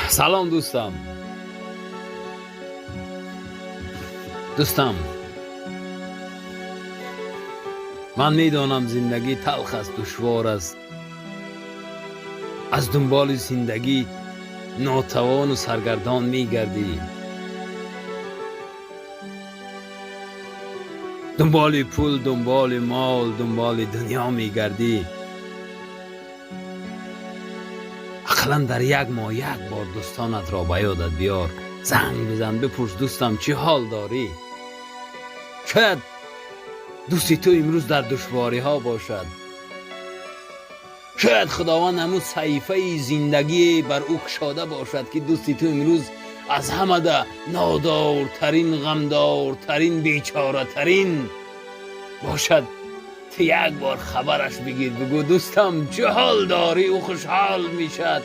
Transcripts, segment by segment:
سلام دوستم من میدانم زندگی تلخ است، دشوار است. از دنبال زندگی ناتوان و سرگردان میگردی، دنبال پول، دنبال مال، دنبال دنیا میگردی. اقلا در یک ماه یک بار دوستانت را به یادت بیار، زنگ بزن، بپرس دوستم چه حال داری. شاید دوستی تو امروز در دشواری ها باشد، شاید خداوند همون صحیفه زندگی بر او کشاده باشد که دوستی تو امروز از همه ده نادارترین، غمدارترین، بیچاره ترین باشد. تو یک بار خبرش بگیر، بگو دوستم چه حال داری، او خوشحال میشد.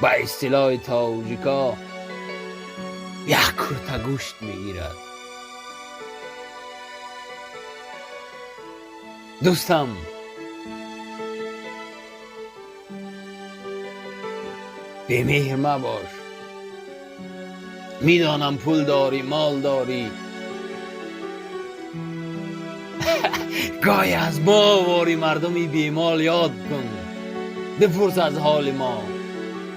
با اصطلاح تاجیکا یک کرته گوشت میگیرد. دوستم بی‌مهر مباش. میدانم پول داری، مال داری، گاهی از ما واری مردمی بیمال یاد کن، بپرس از حال ما.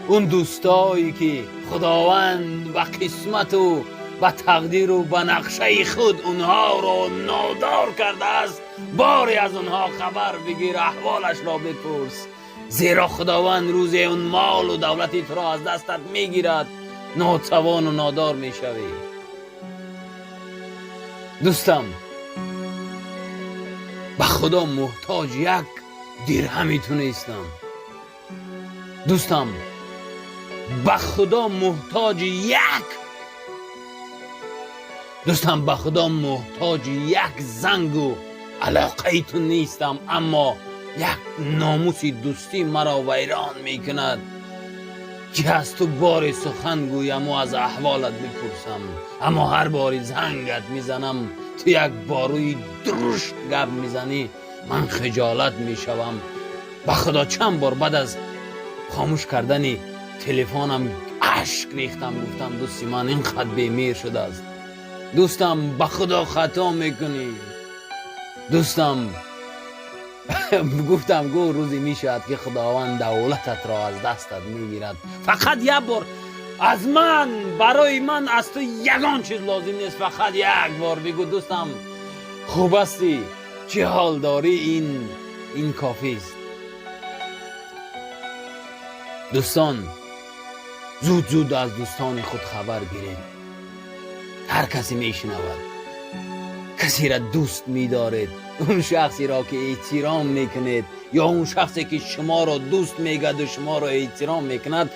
اون دوستایی که خداوند و قسمت و و تقدیر و به نقشه خود اونها رو نادار کرده است، باری از اونها خبر بگیر، احوالش را بپرس، زیرا خداوند روز اون مال و دولتی تو را از دستت میگیرد، ناتوان و نادار میشوی. دوستم به خدا محتاج یک درهمی تو نیستم. دوستم به خدا محتاج دوستم به خدا محتاج یک زنگ و علاقه تو نیستم، اما یک ناموس دوستی مرا ویران میکند که از تو بار سخن گویم و از احوالت بپرسم، اما هر باری زنگت میزنم تو یک باروی درشت گپ میزنی، من خجالت میشوم. به خدا چند بار بعد از خاموش کردن تلفنم اشک ریختم، گفتم دوستی من اینقدر بی‌مهر شده است. دوستم به خدا خطا میکنی. دوستم گفتم گو روزی میشد که خداوند دولتت را از دستت میگیرد. فقط یک بار از من، برای من از تو یگان چیز لازم نیست، فقط یک بار بگو دوستم خوب هستی، چه حال داری. این کافی است. دوستان زود از دوستان خود خبر گیرید. هر کسی میشنود، کسی را دوست می‌دارید، اون شخصی را که احترام میکنید یا اون شخصی که شما را دوست میگد و شما را احترام میکند،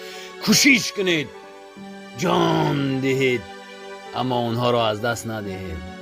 کوشش کنید جان دهید، اما اونها را از دست ندهید.